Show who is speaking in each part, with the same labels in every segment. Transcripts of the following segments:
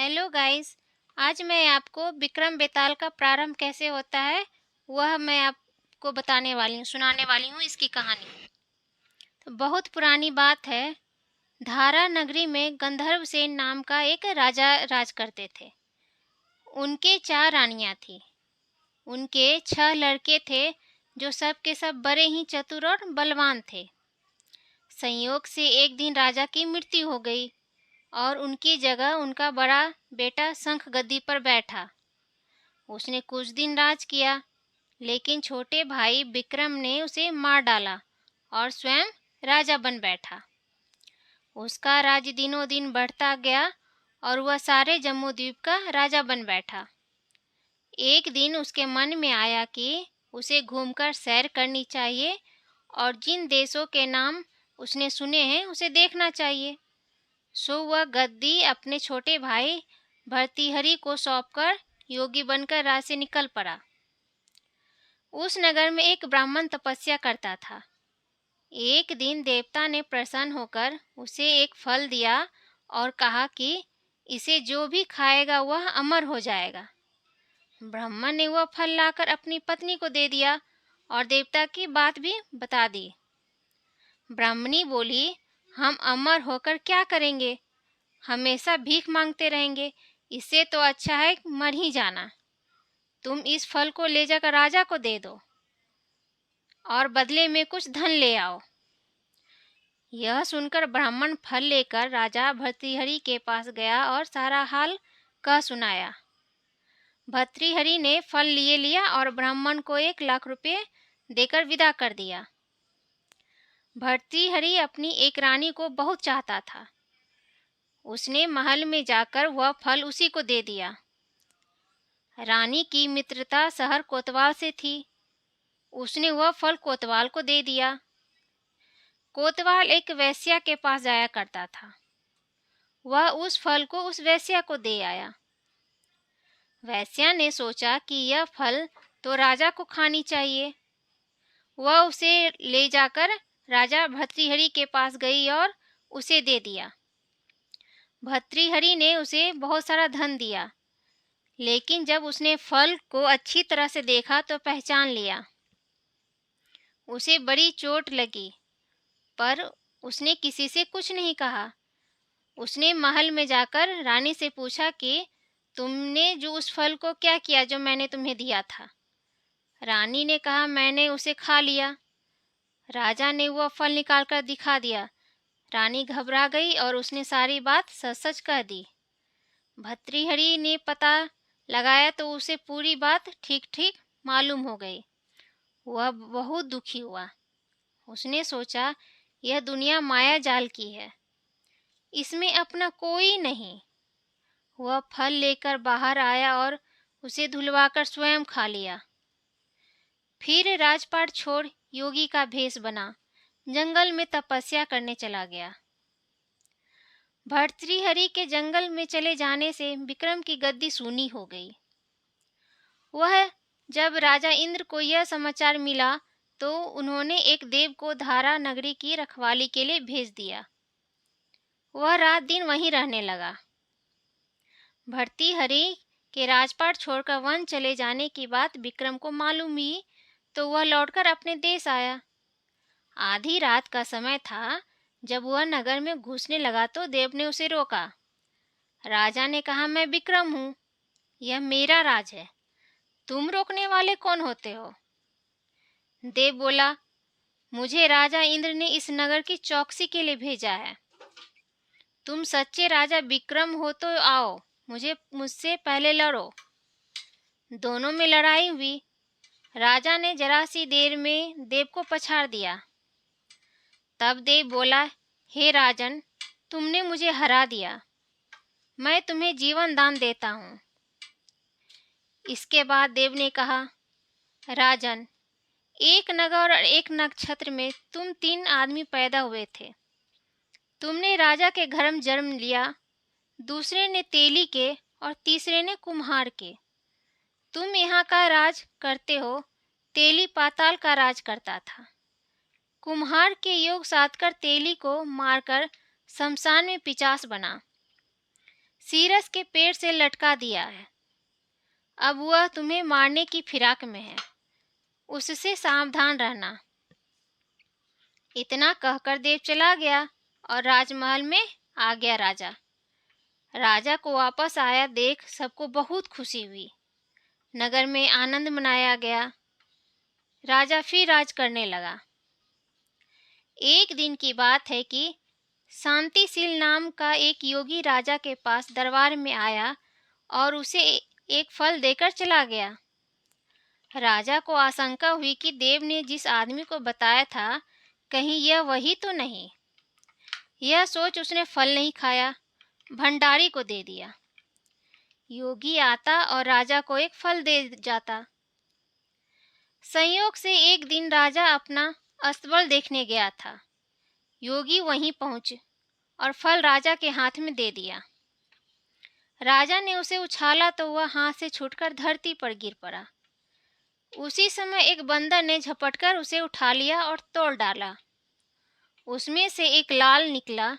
Speaker 1: Hello guys. आज मैं आपको विक्रम बेताल का प्रारंभ कैसे होता है वह मैं आपको सुनाने वाली हूँ इसकी कहानी। तो बहुत पुरानी बात है। धारा नगरी में गंधर्व सेन नाम का एक राजा राज करते थे। उनके 4 रानियां थीं। उनके 6 लड़के थे जो सब के सब बड़े ही चतुर और बलवान थे। संयोग से एक दिन राजा की मृत्यु हो गई और उनकी जगह उनका बड़ा बेटा शंख गद्दी पर बैठा। उसने कुछ दिन राज किया, लेकिन छोटे भाई विक्रम ने उसे मार डाला और स्वयं राजा बन बैठा। उसका राज्य दिनों दिन बढ़ता गया और वह सारे जम्बूद्वीप का राजा बन बैठा। एक दिन उसके मन में आया कि उसे घूमकर सैर करनी चाहिए और जिन देशों के नाम उसने सुने हैं उसे देखना चाहिए। सो वह गद्दी अपने छोटे भाई भर्तृहरि को सौंपकर योगी बनकर राज से निकल पड़ा। उस नगर में एक ब्राह्मण तपस्या करता था। एक दिन देवता ने प्रसन्न होकर उसे एक फल दिया और कहा कि इसे जो भी खाएगा वह अमर हो जाएगा। ब्राह्मण ने वह फल लाकर अपनी पत्नी को दे दिया और देवता की बात भी बता दी। ब्राह्मणी बोली, हम अमर होकर क्या करेंगे? हमेशा भीख मांगते रहेंगे। इससे तो अच्छा है मर ही जाना। तुम इस फल को ले जाकर राजा को दे दो और बदले में कुछ धन ले आओ। यह सुनकर ब्राह्मण फल लेकर राजा भर्तृहरि के पास गया और सारा हाल कह सुनाया। भर्तृहरि ने फल लिया और ब्राह्मण को 1 लाख रुपए देकर विदा कर दिया। भर्तृहरि अपनी एक रानी को बहुत चाहता था। उसने महल में जाकर वह फल उसी को दे दिया। रानी की मित्रता शहर कोतवाल से थी। उसने वह फल कोतवाल को दे दिया। कोतवाल एक वेश्या के पास जाया करता था। वह उस फल को उस वेश्या को दे आया। वेश्या ने सोचा कि यह फल तो राजा को खानी चाहिए। वह उसे ले जाकर राजा भर्तृहरि के पास गई और उसे दे दिया। भर्तृहरि ने उसे बहुत सारा धन दिया, लेकिन जब उसने फल को अच्छी तरह से देखा तो पहचान लिया। उसे बड़ी चोट लगी, पर उसने किसी से कुछ नहीं कहा। उसने महल में जाकर रानी से पूछा कि तुमने जो उस फल को क्या किया जो मैंने तुम्हें दिया था? रानी ने कहा, मैंने उसे खा लिया। राजा ने वह फल निकालकर दिखा दिया। रानी घबरा गई और उसने सारी बात सच सच कह दी। भर्तृहरि ने पता लगाया तो उसे पूरी बात ठीक ठीक मालूम हो गई। वह बहुत दुखी हुआ। उसने सोचा, यह दुनिया माया जाल की है, इसमें अपना कोई नहीं। वह फल लेकर बाहर आया और उसे धुलवाकर स्वयं खा लिया। फिर राजपाट छोड़ योगी का भेष बना जंगल में तपस्या करने चला गया। भर्तृहरि के जंगल में चले जाने से विक्रम की गद्दी सूनी हो गई। वह जब राजा इंद्र को यह समाचार मिला तो उन्होंने एक देव को धारा नगरी की रखवाली के लिए भेज दिया। वह रात दिन वहीं रहने लगा। भर्तृहरि के राजपाट छोड़कर वन चले जाने की बात विक्रम को मालूम हुई तो वह लौटकर अपने देश आया। आधी रात का समय था। जब वह नगर में घुसने लगा तो देव ने उसे रोका। राजा ने कहा, मैं विक्रम हूँ, यह मेरा राज है, तुम रोकने वाले कौन होते हो? देव बोला, मुझे राजा इंद्र ने इस नगर की चौकसी के लिए भेजा है। तुम सच्चे राजा विक्रम हो तो आओ, मुझसे पहले लड़ो। दोनों में लड़ाई हुई। राजा ने जरा सी देर में देव को पछाड़ दिया। तब देव बोला, हे राजन, तुमने मुझे हरा दिया, मैं तुम्हें जीवन दान देता हूँ। इसके बाद देव ने कहा, राजन, एक नगर और एक नक्षत्र में तुम 3 आदमी पैदा हुए थे। तुमने राजा के घर में जन्म लिया, दूसरे ने तेली के और तीसरे ने कुम्हार के। तुम यहाँ का राज करते हो, तेली पाताल का राज करता था। कुम्हार के योग साधकर तेली को मारकर शमशान में पिशाच बना। सीरस के पेड़ से लटका दिया है। अब वह तुम्हें मारने की फिराक में है, उससे सावधान रहना। इतना कहकर देव चला गया और राजमहल में आ गया राजा। राजा को वापस आया देख सबको बहुत खुशी हुई। नगर में आनंद मनाया गया। राजा फिर राज करने लगा। एक दिन की बात है कि शांतिशील नाम का एक योगी राजा के पास दरबार में आया और उसे एक फल देकर चला गया। राजा को आशंका हुई कि देव ने जिस आदमी को बताया था कहीं यह वही तो नहीं। यह सोच उसने फल नहीं खाया, भंडारी को दे दिया। योगी आता और राजा को एक फल दे जाता। संयोग से एक दिन राजा अपना अस्तबल देखने गया था। योगी वहीं पहुंचे और फल राजा के हाथ में दे दिया। राजा ने उसे उछाला तो वह हाथ से छूटकर धरती पर गिर पड़ा। उसी समय एक बंदर ने झपटकर उसे उठा लिया और तोड़ डाला। उसमें से एक लाल निकला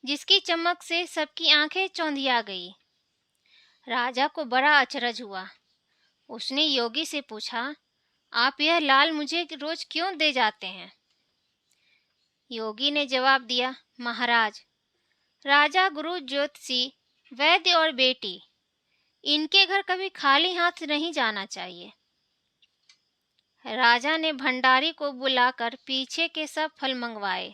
Speaker 1: जिसकी चमक से सबकी आंखें चौंधिया गई। राजा को बड़ा अचरज हुआ। उसने योगी से पूछा, आप यह लाल मुझे रोज क्यों दे जाते हैं? योगी ने जवाब दिया, महाराज, राजा, गुरु, ज्योतिषी, वैद्य और बेटी, इनके घर कभी खाली हाथ नहीं जाना चाहिए। राजा ने भंडारी को बुलाकर पीछे के सब फल मंगवाए।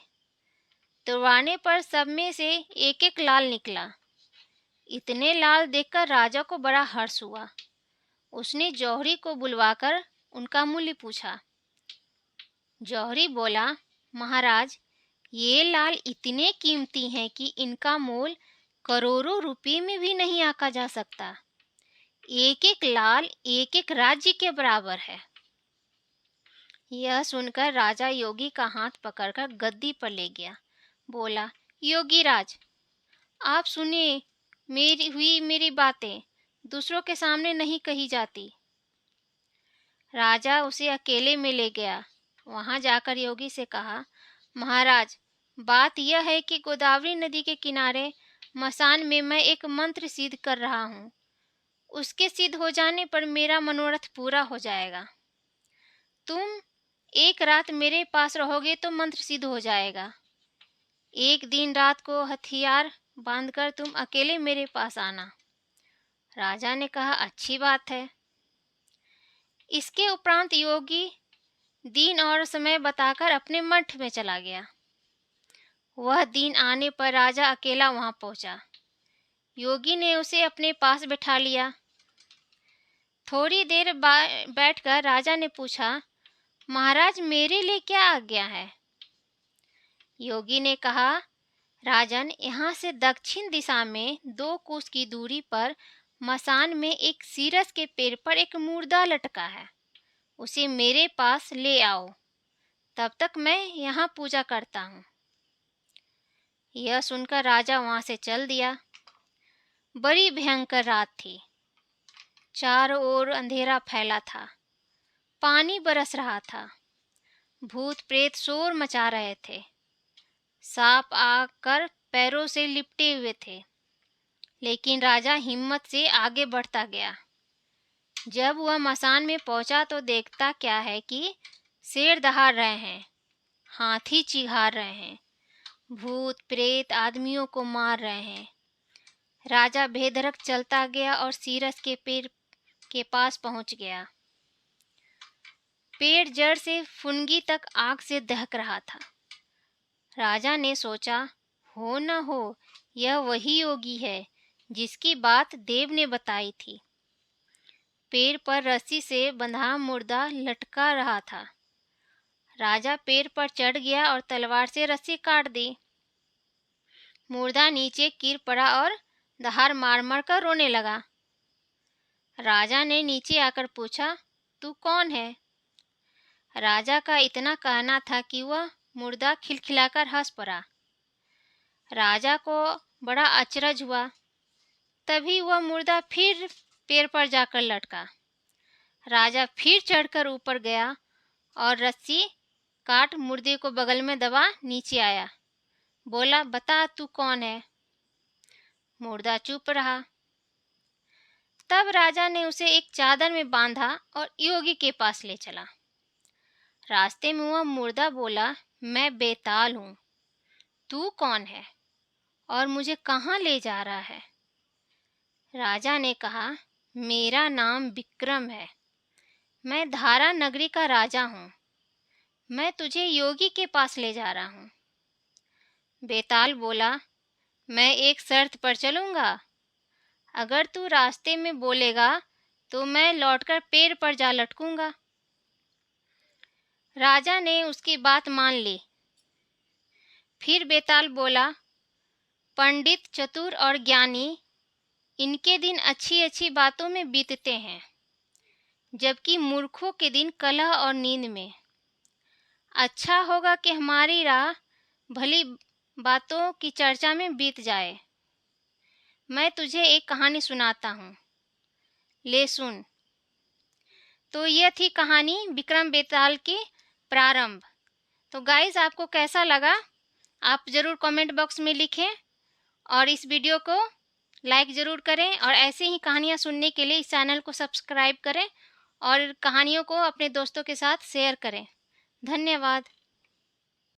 Speaker 1: तोड़वाने पर सब में से एक एक लाल निकला। इतने लाल देखकर राजा को बड़ा हर्ष हुआ। उसने जौहरी को बुलवाकर उनका मूल्य पूछा। जौहरी बोला, महाराज, ये लाल इतने कीमती हैं कि इनका मोल करोड़ों रुपए में भी नहीं आंका जा सकता। एक एक लाल एक एक राज्य के बराबर है। यह सुनकर राजा योगी का हाथ पकड़कर गद्दी पर ले गया। बोला, योगी राज, आप सुनिए, मेरी बातें दूसरों के सामने नहीं कही जाती। राजा उसे अकेले में ले गया। वहां जाकर योगी से कहा, महाराज, बात यह है कि गोदावरी नदी के किनारे मसान में मैं एक मंत्र सिद्ध कर रहा हूँ। उसके सिद्ध हो जाने पर मेरा मनोरथ पूरा हो जाएगा। तुम एक रात मेरे पास रहोगे तो मंत्र सिद्ध हो जाएगा। एक दिन रात को हथियार बांधकर तुम अकेले मेरे पास आना। राजा ने कहा, अच्छी बात है। इसके उपरांत योगी दिन और समय बताकर अपने मठ में चला गया। वह दिन आने पर राजा अकेला वहां पहुंचा। योगी ने उसे अपने पास बैठा लिया। थोड़ी देर बैठकर राजा ने पूछा, महाराज, मेरे लिए क्या आज्ञा है? योगी ने कहा, राजन, यहाँ से दक्षिण दिशा में 2 कोस की दूरी पर मसान में एक सीरस के पेड़ पर एक मुर्दा लटका है। उसे मेरे पास ले आओ, तब तक मैं यहाँ पूजा करता हूँ। यह सुनकर राजा वहां से चल दिया। बड़ी भयंकर रात थी। चारों ओर अंधेरा फैला था। पानी बरस रहा था। भूत प्रेत शोर मचा रहे थे। सांप आकर पैरों से लिपटे हुए थे। लेकिन राजा हिम्मत से आगे बढ़ता गया। जब वह मसान में पहुंचा तो देखता क्या है कि शेर दहाड़ रहे हैं, हाथी चिघार रहे हैं, भूत प्रेत आदमियों को मार रहे हैं। राजा बेधड़क चलता गया और सीरस के पेड़ के पास पहुंच गया। पेड़ जड़ से फुनगी तक आग से दहक रहा था। राजा ने सोचा, हो न हो यह वही योगी है जिसकी बात देव ने बताई थी। पेड़ पर रस्सी से बंधा मुर्दा लटका रहा था। राजा पेड़ पर चढ़ गया और तलवार से रस्सी काट दी। मुर्दा नीचे गिर पड़ा और दहाड़ मार मार कर रोने लगा। राजा ने नीचे आकर पूछा, तू कौन है? राजा का इतना कहना था कि वह मुर्दा खिलखिलाकर हंस पड़ा। राजा को बड़ा अचरज हुआ। तभी वह मुर्दा फिर पेड़ पर जाकर लटका। राजा फिर चढ़कर ऊपर गया और रस्सी काट मुर्दे को बगल में दबा नीचे आया। बोला, बता तू कौन है? मुर्दा चुप रहा। तब राजा ने उसे एक चादर में बांधा और योगी के पास ले चला। रास्ते में वह मुर्दा बोला, मैं बेताल हूँ, तू कौन है और मुझे कहाँ ले जा रहा है? राजा ने कहा, मेरा नाम विक्रम है, मैं धारा नगरी का राजा हूँ, मैं तुझे योगी के पास ले जा रहा हूँ। बेताल बोला, मैं एक शर्त पर चलूंगा, अगर तू रास्ते में बोलेगा तो मैं लौटकर पेड़ पर जा लटकूंगा। राजा ने उसकी बात मान ली। फिर बेताल बोला, पंडित, चतुर और ज्ञानी, इनके दिन अच्छी अच्छी बातों में बीतते हैं, जबकि मूर्खों के दिन कलह और नींद में। अच्छा होगा कि हमारी राह भली बातों की चर्चा में बीत जाए। मैं तुझे एक कहानी सुनाता हूँ, ले सुन। तो यह थी कहानी विक्रम बेताल की प्रारंभ। तो गाइस, आपको कैसा लगा आप ज़रूर कमेंट बॉक्स में लिखें और इस वीडियो को लाइक ज़रूर करें, और ऐसे ही कहानियाँ सुनने के लिए इस चैनल को सब्सक्राइब करें और कहानियों को अपने दोस्तों के साथ शेयर करें। धन्यवाद।